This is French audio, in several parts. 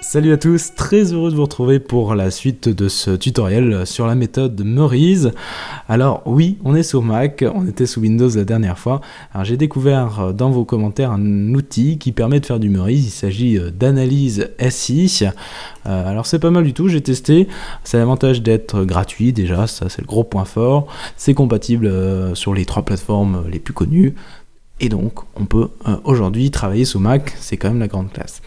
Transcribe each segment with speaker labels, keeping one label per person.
Speaker 1: Salut à tous, très heureux de vous retrouver pour la suite de ce tutoriel sur la méthode Meurize. Alors oui, on est sur Mac, on était sous Windows la dernière fois. Alors j'ai découvert dans vos commentaires un outil qui permet de faire du Meurize, il s'agit d'Analyse SI. Alors c'est pas mal du tout, j'ai testé, c'est l'avantage d'être gratuit déjà, ça c'est le gros point fort. C'est compatible sur les 3 plateformes les plus connues. Et donc on peut aujourd'hui travailler sous Mac, c'est quand même la grande classe.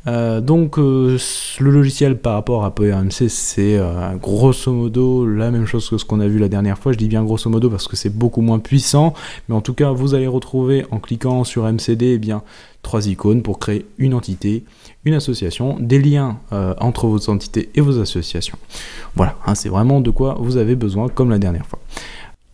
Speaker 1: Le logiciel par rapport à PowerMC, c'est grosso modo la même chose que ce qu'on a vu la dernière fois. Je dis bien grosso modo parce que c'est beaucoup moins puissant, mais en tout cas vous allez retrouver en cliquant sur MCD eh bien 3 icônes pour créer une entité, une association, des liens entre vos entités et vos associations. Voilà, hein, c'est vraiment de quoi vous avez besoin comme la dernière fois.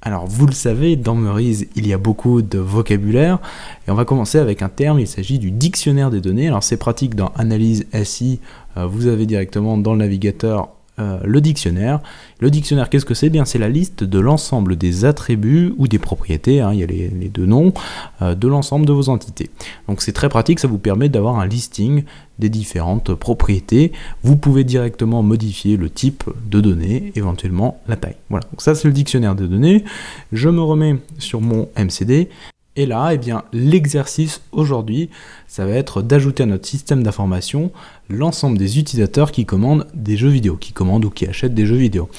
Speaker 1: Alors vous le savez, dans Meurize, il y a beaucoup de vocabulaire, et on va commencer avec un terme, il s'agit du dictionnaire des données. Alors c'est pratique dans Analyse SI, vous avez directement dans le navigateur le dictionnaire. Le dictionnaire, qu'est-ce que c'est? Bien, c'est la liste de l'ensemble des attributs ou des propriétés, hein, il y a les deux noms, de l'ensemble de vos entités. Donc c'est très pratique, ça vous permet d'avoir un listing des différentes propriétés. Vous pouvez directement modifier le type de données, éventuellement la taille. Voilà, donc ça c'est le dictionnaire des données. Je me remets sur mon MCD. Et là, eh bien, l'exercice aujourd'hui, ça va être d'ajouter à notre système d'information l'ensemble des utilisateurs qui commandent des jeux vidéo, qui commandent ou qui achètent des jeux vidéo.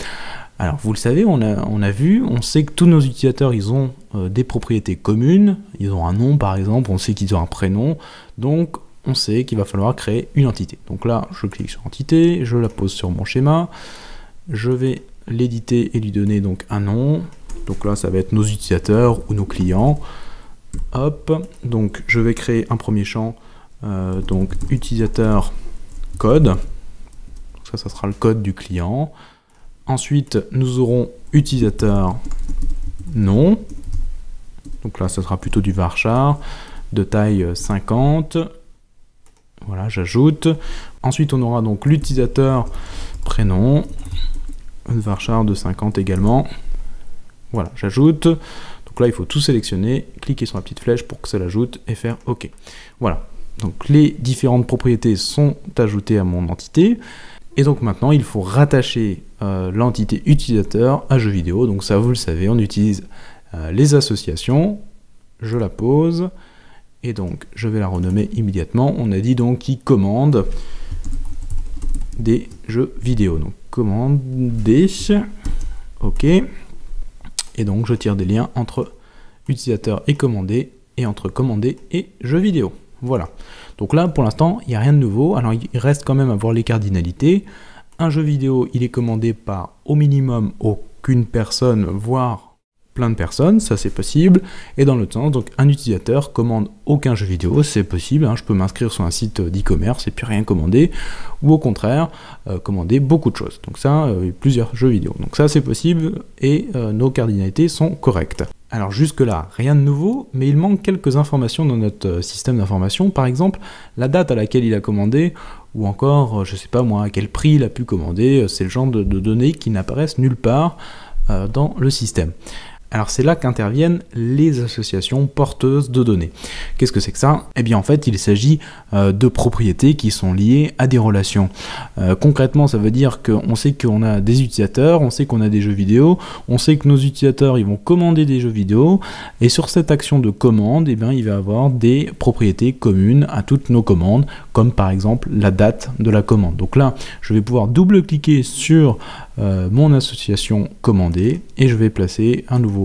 Speaker 1: Alors, vous le savez, on sait que tous nos utilisateurs, ils ont des propriétés communes, ils ont un nom par exemple, on sait qu'ils ont un prénom, donc on sait qu'il va falloir créer une entité. Donc là, je clique sur entité, je la pose sur mon schéma, je vais l'éditer et lui donner donc un nom. Donc là, ça va être nos utilisateurs ou nos clients. Hop, donc je vais créer un premier champ, donc utilisateur code, ça sera le code du client. Ensuite nous aurons utilisateur nom, donc là ça sera plutôt du varchar de taille 50, voilà, j'ajoute. Ensuite on aura donc l'utilisateur prénom, varchar de 50 également, voilà, j'ajoute. Donc là, il faut tout sélectionner, cliquer sur la petite flèche pour que ça l'ajoute et faire OK. Voilà, donc les différentes propriétés sont ajoutées à mon entité. Et donc maintenant, il faut rattacher l'entité utilisateur à jeu vidéo. Donc ça, vous le savez, on utilise les associations. Je la pose et donc je vais la renommer immédiatement. On a dit donc qu'il commande des jeux vidéo. Donc commander, OK. Et donc je tire des liens entre utilisateur et commandé, et entre commandé et jeu vidéo. Voilà. Donc là, pour l'instant, il n'y a rien de nouveau. Alors il reste quand même à voir les cardinalités. Un jeu vidéo, il est commandé par au minimum aucune personne, voire plein de personnes, ça c'est possible. Et dans l'autre sens, donc un utilisateur commande aucun jeu vidéo, c'est possible, hein, je peux m'inscrire sur un site d'e-commerce et puis rien commander, ou au contraire, commander beaucoup de choses. Donc ça, plusieurs jeux vidéo. Donc ça c'est possible et nos cardinalités sont correctes. Alors jusque là, rien de nouveau, mais il manque quelques informations dans notre système d'information, par exemple la date à laquelle il a commandé, ou encore, je sais pas moi, à quel prix il a pu commander, c'est le genre de données qui n'apparaissent nulle part dans le système. Alors c'est là qu'interviennent les associations porteuses de données. Qu'est-ce que c'est que ça? Eh bien en fait il s'agit de propriétés qui sont liées à des relations. Concrètement ça veut dire qu'on sait qu'on a des utilisateurs, on sait qu'on a des jeux vidéo, on sait que nos utilisateurs ils vont commander des jeux vidéo, et sur cette action de commande, eh bien, il va y avoir des propriétés communes à toutes nos commandes, comme par exemple la date de la commande. Donc là je vais pouvoir double-cliquer sur mon association commandée et je vais placer une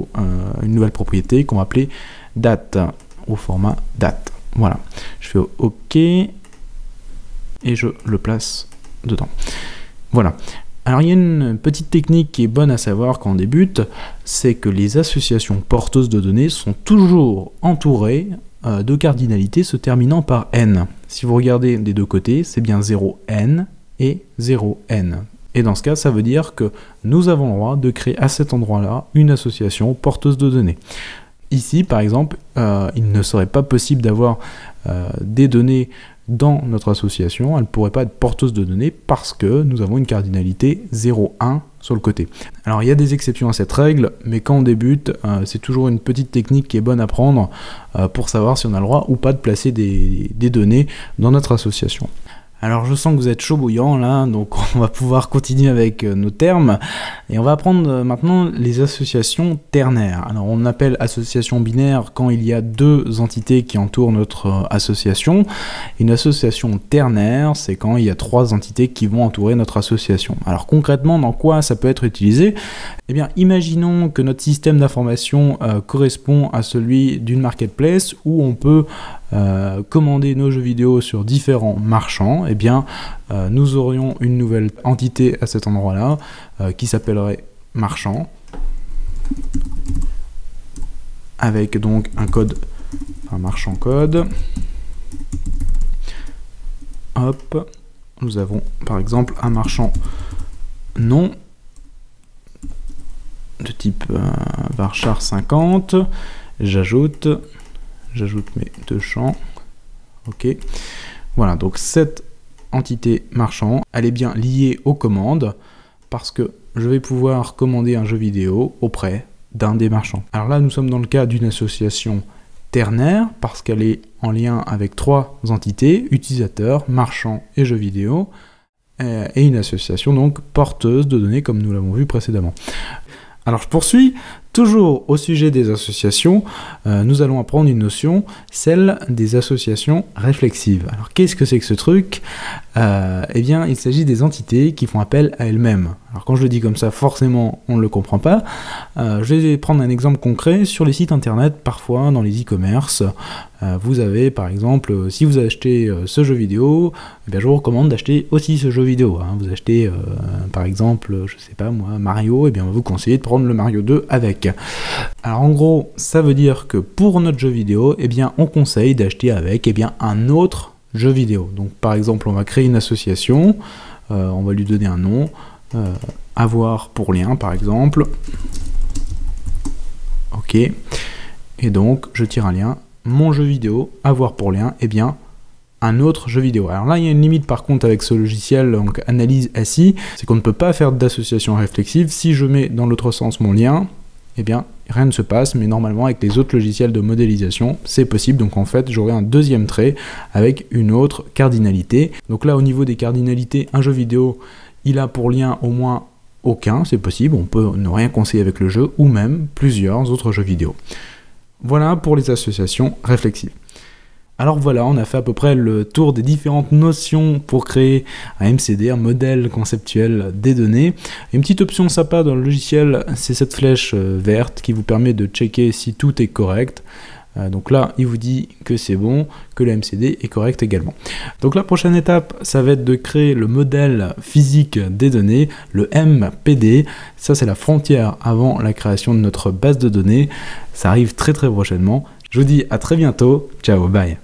Speaker 1: nouvelle propriété qu'on va appeler date au format date. Voilà, je fais OK et je le place dedans. Voilà. Alors il y a une petite technique qui est bonne à savoir quand on débute, c'est que les associations porteuses de données sont toujours entourées de cardinalités se terminant par N. Si vous regardez des deux côtés, c'est bien 0N et 0N. Et dans ce cas, ça veut dire que nous avons le droit de créer à cet endroit-là une association porteuse de données. Ici, par exemple, il ne serait pas possible d'avoir des données dans notre association. Elle ne pourrait pas être porteuse de données parce que nous avons une cardinalité 0,1 sur le côté. Alors il y a des exceptions à cette règle, mais quand on débute, c'est toujours une petite technique qui est bonne à prendre pour savoir si on a le droit ou pas de placer des données dans notre association. Alors je sens que vous êtes chaud bouillant là, donc on va pouvoir continuer avec nos termes et on va apprendre maintenant les associations ternaires. Alors on appelle association binaire quand il y a deux entités qui entourent notre association. Une association ternaire, c'est quand il y a trois entités qui vont entourer notre association. Alors concrètement, dans quoi ça peut être utilisé? Eh bien, imaginons que notre système d'information correspond à celui d'une marketplace où on peut commander nos jeux vidéo sur différents marchands. Eh bien, nous aurions une nouvelle entité à cet endroit-là qui s'appellerait marchand, avec donc un code, un marchand code. Hop, nous avons par exemple un marchand nom de type varchar 50. J'ajoute mes deux champs. Ok. Voilà, donc cette entité marchand, elle est bien liée aux commandes parce que je vais pouvoir commander un jeu vidéo auprès d'un des marchands. Alors là, nous sommes dans le cas d'une association ternaire parce qu'elle est en lien avec trois entités, utilisateurs, marchands et jeux vidéo, et une association donc porteuse de données comme nous l'avons vu précédemment. Alors je poursuis, toujours au sujet des associations, nous allons apprendre une notion, celle des associations réflexives. Alors qu'est-ce que c'est que ce truc? Eh bien il s'agit des entités qui font appel à elles-mêmes. Alors quand je le dis comme ça, forcément on ne le comprend pas. Je vais prendre un exemple concret sur les sites internet, parfois dans les e-commerce. Vous avez par exemple, si vous achetez ce jeu vidéo, eh bien, je vous recommande d'acheter aussi ce jeu vidéo. Hein. Vous achetez par exemple, je sais pas moi, Mario, eh bien on va vous conseiller de prendre le Mario 2 avec. Alors en gros, ça veut dire que pour notre jeu vidéo, eh bien on conseille d'acheter avec un autre jeu vidéo. Donc par exemple, on va créer une association, on va lui donner un nom, avoir pour lien par exemple. Ok. Et donc je tire un lien. Mon jeu vidéo, avoir pour lien, un autre jeu vidéo. Alors là, il y a une limite par contre avec ce logiciel, donc analyse ASI, c'est qu'on ne peut pas faire d'association réflexive. Si je mets dans l'autre sens mon lien, rien ne se passe, mais normalement avec les autres logiciels de modélisation, c'est possible. Donc en fait, j'aurai un deuxième trait avec une autre cardinalité. Donc là, au niveau des cardinalités, un jeu vidéo, il a pour lien au moins aucun, c'est possible, on peut ne rien conseiller avec le jeu, ou même plusieurs autres jeux vidéo. Voilà pour les associations réflexives. Alors voilà, on a fait à peu près le tour des différentes notions pour créer un MCD, un modèle conceptuel des données. Une petite option sympa dans le logiciel, c'est cette flèche verte qui vous permet de checker si tout est correct. Donc là, il vous dit que c'est bon, que le MCD est correct également. Donc la prochaine étape, ça va être de créer le modèle physique des données, le MPD. Ça, c'est la frontière avant la création de notre base de données. Ça arrive très très prochainement. Je vous dis à très bientôt. Ciao, bye.